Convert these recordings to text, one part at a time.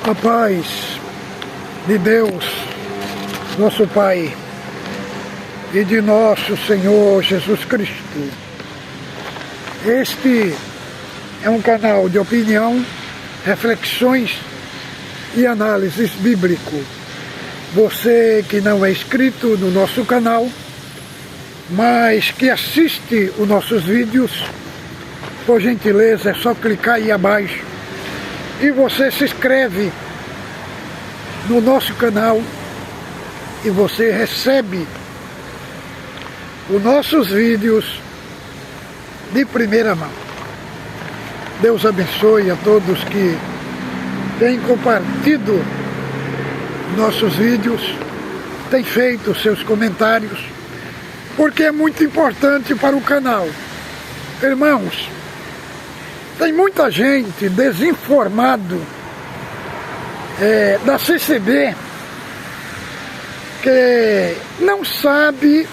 A paz de Deus, nosso Pai, e de nosso Senhor Jesus Cristo. Este é um canal de opinião, reflexões e análises bíblico. Você que não é inscrito no nosso canal, mas que assiste os nossos vídeos, por gentileza é só clicar aí abaixo e você se inscreve no nosso canal e você recebe os nossos vídeos de primeira mão. Deus abençoe a todos que têm compartilhado nossos vídeos, têm feito seus comentários, porque é muito importante para o canal. Irmãos, tem muita gente desinformado da CCB que não sabe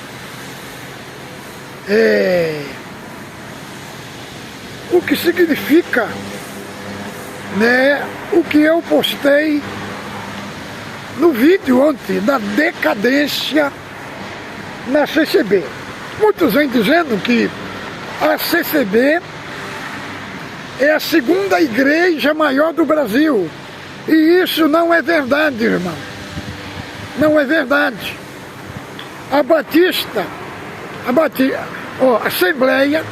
o que significa, o que eu postei no vídeo ontem da decadência na CCB. Muitos vêm dizendo que a CCB é a segunda igreja maior do Brasil. E isso não é verdade, irmão. Não é verdade. A Assembleia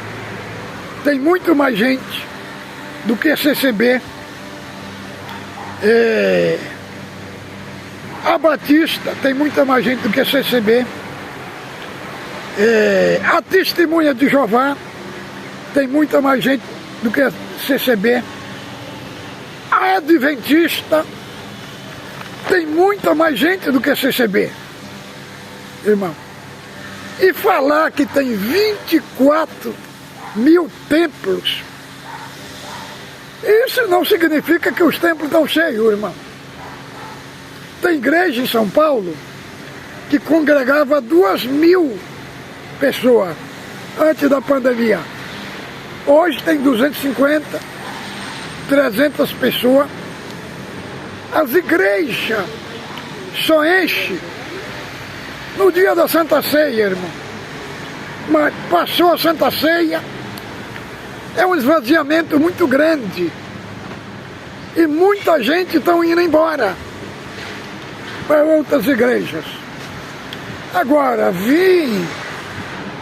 tem muito mais gente do que a CCB. A Batista tem muita mais gente do que a CCB. A Testemunha de Jeová tem muita mais gente do que a CCB. A Adventista tem muita mais gente do que a CCB, irmão. E falar que tem 24 mil templos, isso não significa que os templos estão cheios, irmão. Tem igreja em São Paulo que congregava 2.000 pessoas antes da pandemia. Hoje tem 250, 300 pessoas. As igrejas só enchem no dia da Santa Ceia, irmão. Mas passou a Santa Ceia, é um esvaziamento muito grande. E muita gente está indo embora para outras igrejas. Agora, vim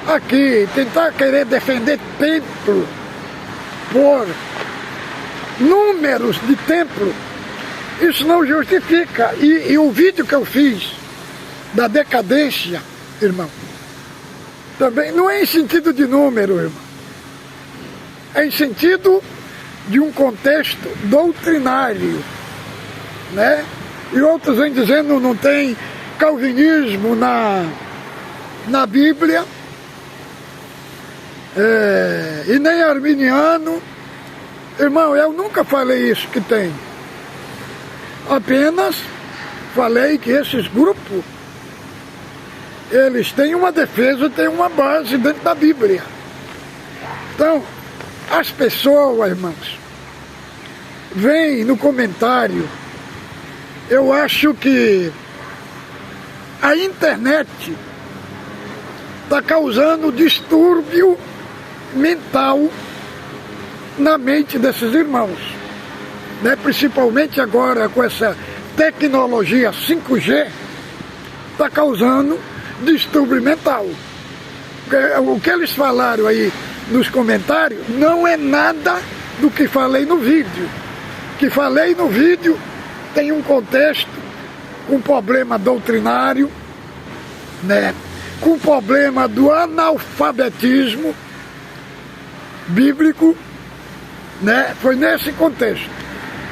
aqui tentar querer defender templo por números de templo, isso não justifica. E o vídeo que eu fiz da decadência, irmão, também não é em sentido de número, irmão, é em sentido de um contexto doutrinário, E outros vêm dizendo não tem calvinismo na Bíblia, e nem arminiano. Irmão, eu nunca falei isso que tem. Apenas falei que esses grupos, eles têm uma defesa, têm uma base dentro da Bíblia. Então, as pessoas, irmãos, vêm no comentário. Eu acho que a internet está causando distúrbio mental na mente desses irmãos, principalmente agora com essa tecnologia 5G, está causando distúrbio mental. O que eles falaram aí nos comentários não é nada do que falei no vídeo. O que falei no vídeo tem um contexto com problema doutrinário, com problema do analfabetismo bíblico, foi nesse contexto.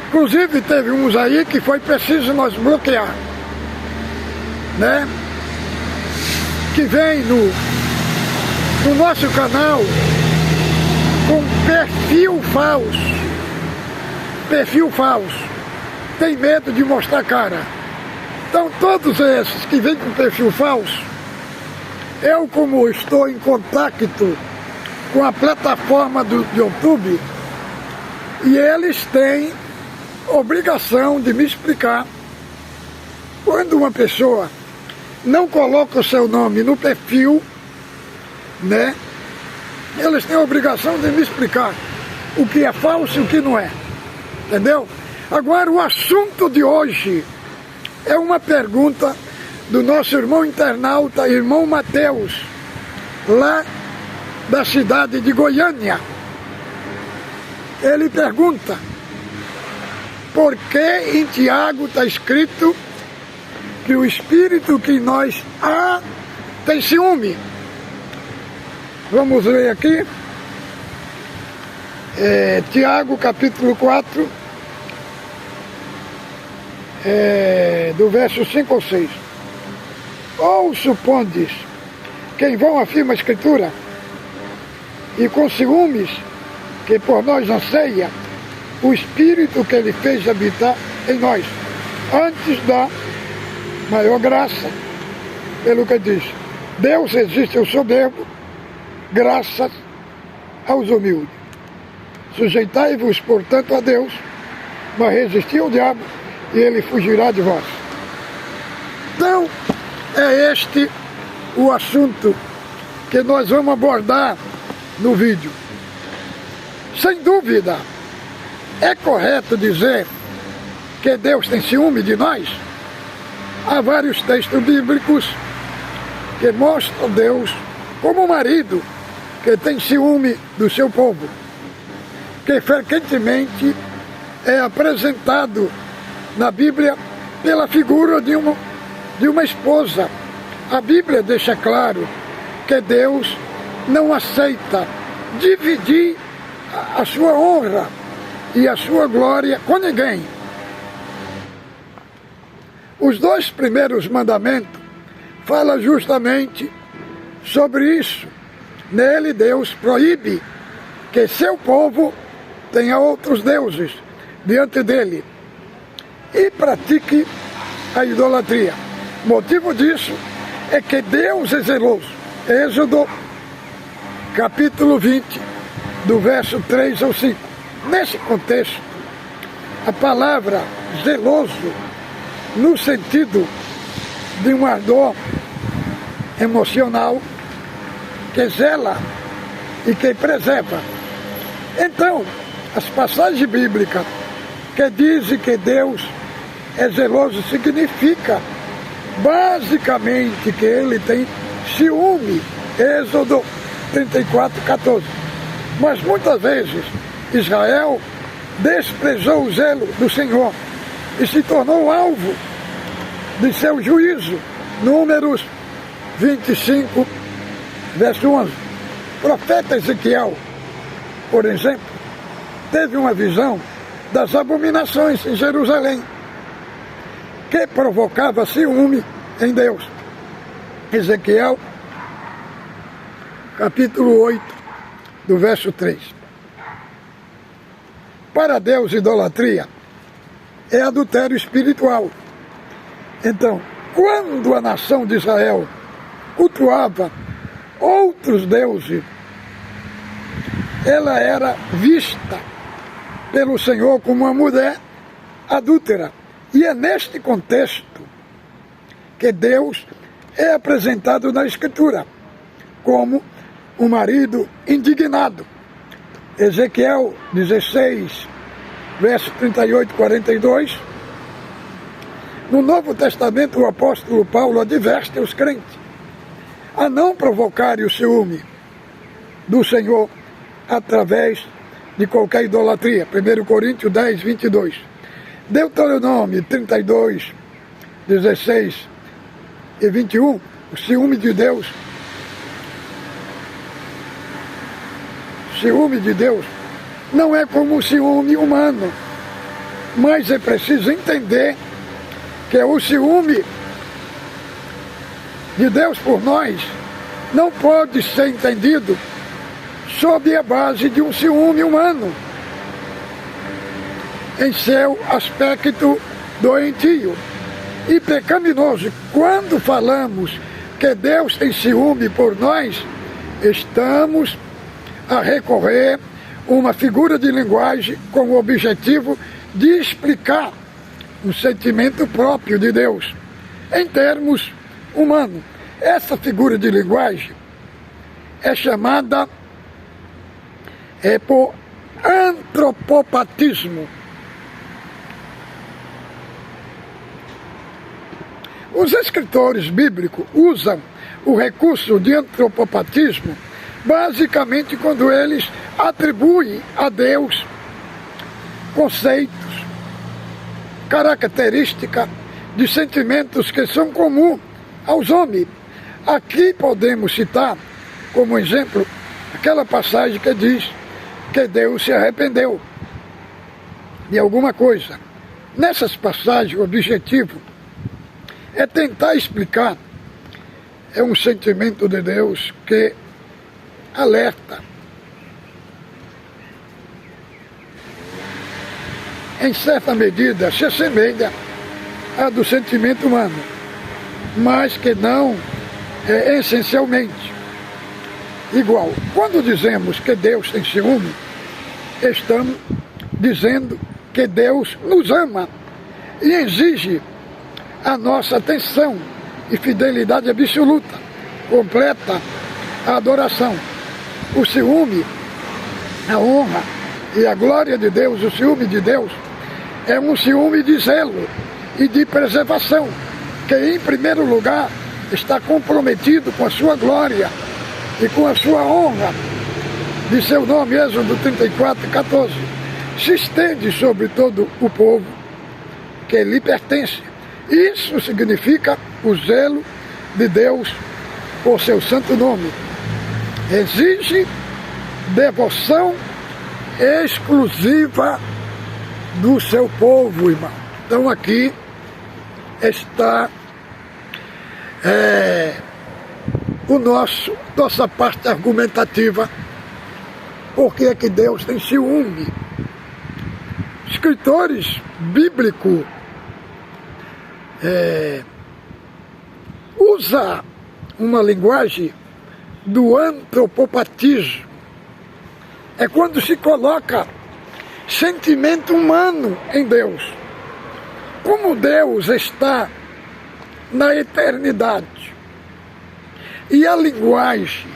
Inclusive teve uns aí que foi preciso nós bloquear, que vem no nosso canal com perfil falso, tem medo de mostrar a cara. Então todos esses que vêm com perfil falso, eu, como estou em contato com a plataforma do YouTube, e eles têm obrigação de me explicar. Quando uma pessoa não coloca o seu nome no perfil, né, eles têm a obrigação de me explicar o que é falso e o que não é. Entendeu? Agora, o assunto de hoje é uma pergunta do nosso irmão internauta, irmão Mateus, lá da cidade de Goiânia. Ele pergunta: por que em Tiago está escrito que o espírito que em nós há tem ciúme? Vamos ler aqui. Tiago capítulo 4, do verso 5 ou 6. Ou supondes que em vão afirma a Escritura, e com ciúmes que por nós anseia o Espírito que Ele fez habitar em nós, antes da maior graça, pelo que diz: Deus resiste ao soberbo, graças aos humildes. Sujeitai-vos, portanto, a Deus, mas resisti ao diabo, e ele fugirá de vós. Então, é este o assunto que nós vamos abordar no vídeo. Sem dúvida, é correto dizer que Deus tem ciúme de nós? Há vários textos bíblicos que mostram Deus como um marido que tem ciúme do seu povo, que frequentemente é apresentado na Bíblia pela figura de uma esposa. A Bíblia deixa claro que Deus não aceita dividir a sua honra e a sua glória com ninguém. Os 2 primeiros mandamentos falam justamente sobre isso. Nele Deus proíbe que seu povo tenha outros deuses diante dele e pratique a idolatria. O motivo disso é que Deus é zeloso. Êxodo capítulo 20, do verso 3 ao 5. Nesse contexto, a palavra zeloso, no sentido de um ardor emocional que zela e que preserva. Então, as passagens bíblicas que dizem que Deus é zeloso significa basicamente que ele tem ciúme. Êxodo 34, 14. Mas muitas vezes Israel desprezou o zelo do Senhor e se tornou alvo de seu juízo. Números 25, verso 11. O profeta Ezequiel, por exemplo, teve uma visão das abominações em Jerusalém, que provocava ciúme em Deus. Ezequiel, capítulo 8, do verso 3. Para Deus, idolatria é adultério espiritual. Então, quando a nação de Israel cultuava outros deuses, ela era vista pelo Senhor como uma mulher adúltera. E é neste contexto que Deus é apresentado na Escritura como um marido indignado. Ezequiel 16, verso 38 e 42. No Novo Testamento, o apóstolo Paulo adverte os crentes a não provocarem o ciúme do Senhor através de qualquer idolatria. 1 Coríntios 10, 22. Deuteronômio 32, 16 e 21. O ciúme de Deus. O ciúme de Deus não é como o ciúme humano, mas é preciso entender que o ciúme de Deus por nós não pode ser entendido sob a base de um ciúme humano, em seu aspecto doentio e pecaminoso. Quando falamos que Deus tem ciúme por nós, estamos a recorrer a uma figura de linguagem com o objetivo de explicar um sentimento próprio de Deus em termos humanos. Essa figura de linguagem é chamada por antropopatismo. Os escritores bíblicos usam o recurso de antropopatismo basicamente quando eles atribuem a Deus conceitos, características de sentimentos que são comuns aos homens. Aqui podemos citar como exemplo aquela passagem que diz que Deus se arrependeu de alguma coisa. Nessas passagens, o objetivo é tentar explicar um sentimento de Deus que alerta, em certa medida, se assemelha a do sentimento humano, mas que não é essencialmente igual. Quando dizemos que Deus tem ciúme, estamos dizendo que Deus nos ama e exige a nossa atenção e fidelidade absoluta, completa a adoração. O ciúme, a honra e a glória de Deus, o ciúme de Deus, é um ciúme de zelo e de preservação, que em primeiro lugar está comprometido com a sua glória e com a sua honra. De seu nome, Êxodo 34:14, se estende sobre todo o povo que lhe pertence. Isso significa o zelo de Deus por seu santo nome. Exige devoção exclusiva do seu povo, irmão. Então aqui está nossa parte argumentativa. Por que é que Deus tem ciúme? Escritores bíblicos usa uma linguagem do antropopatismo. É quando se coloca sentimento humano em Deus. Como Deus está na eternidade e a linguagem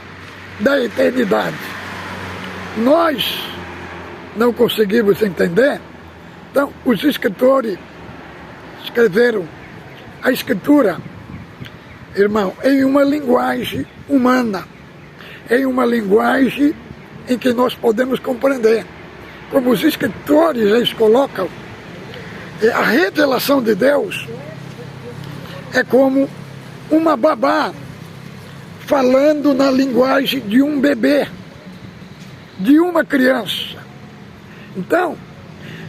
da eternidade nós não conseguimos entender, então os escritores escreveram a escritura, irmão, em uma linguagem humana, em uma linguagem em que nós podemos compreender. Como os escritores eles colocam, a revelação de Deus é como uma babá falando na linguagem de um bebê, de uma criança. Então,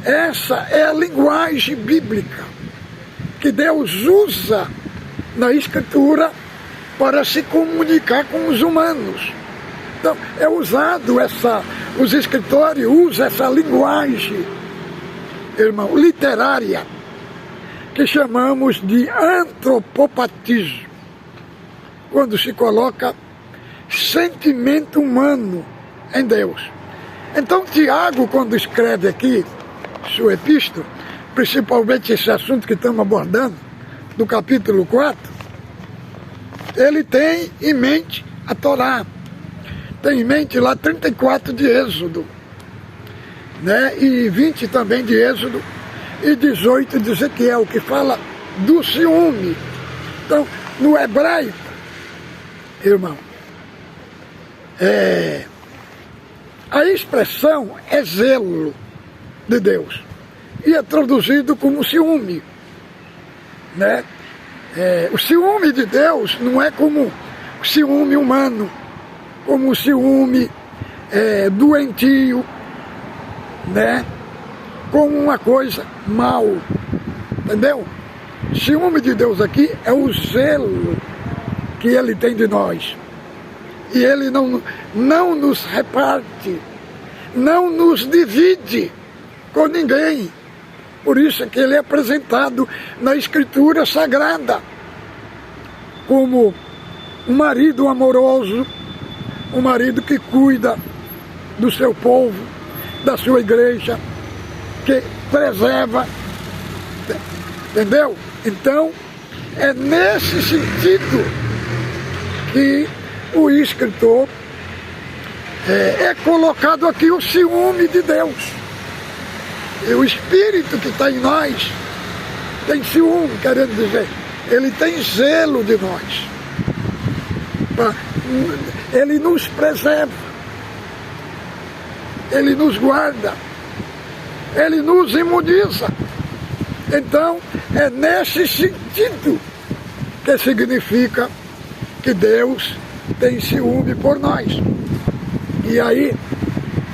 essa é a linguagem bíblica que Deus usa na Escritura para se comunicar com os humanos. Então, é usado os escritores usam essa linguagem, irmão, literária, que chamamos de antropopatismo, quando se coloca sentimento humano em Deus. Então Tiago, quando escreve aqui sua epístola, principalmente esse assunto que estamos abordando, do capítulo 4, ele tem em mente a Torá, tem em mente lá 34 de Êxodo, né? E 20 também de Êxodo, e 18 de Ezequiel, que fala do ciúme. Então, no hebraico, irmão, a expressão é zelo de Deus, e é traduzido como ciúme, né? O ciúme de Deus não é como o ciúme humano, como o ciúme doentio, né? Como uma coisa mal, entendeu? O ciúme de Deus aqui é o zelo que Ele tem de nós. E Ele não nos reparte, não nos divide com ninguém. Por isso é que Ele é apresentado na Escritura Sagrada como um marido amoroso, um marido que cuida do seu povo, da sua igreja, que preserva, entendeu? Então, é nesse sentido que o escritor é colocado aqui o ciúme de Deus. E o Espírito que está em nós tem ciúme, querendo dizer, ele tem zelo de nós. Ele nos preserva, ele nos guarda, ele nos imuniza. Então, é nesse sentido que significa que Deus tem ciúme por nós. E aí,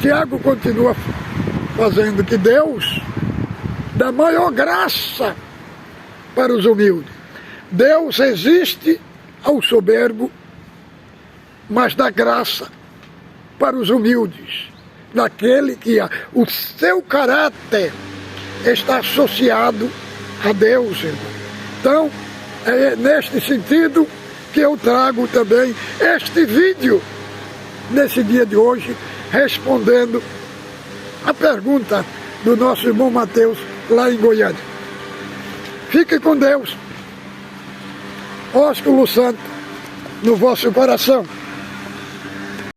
Tiago continua fazendo que Deus dá maior graça para os humildes. Deus resiste ao soberbo, mas dá graça para os humildes, daquele que o seu caráter está associado a Deus, irmão. Então, é neste sentido que eu trago também este vídeo, nesse dia de hoje, respondendo a pergunta do nosso irmão Mateus, lá em Goiânia. Fique com Deus. Ósculo Santo no vosso coração.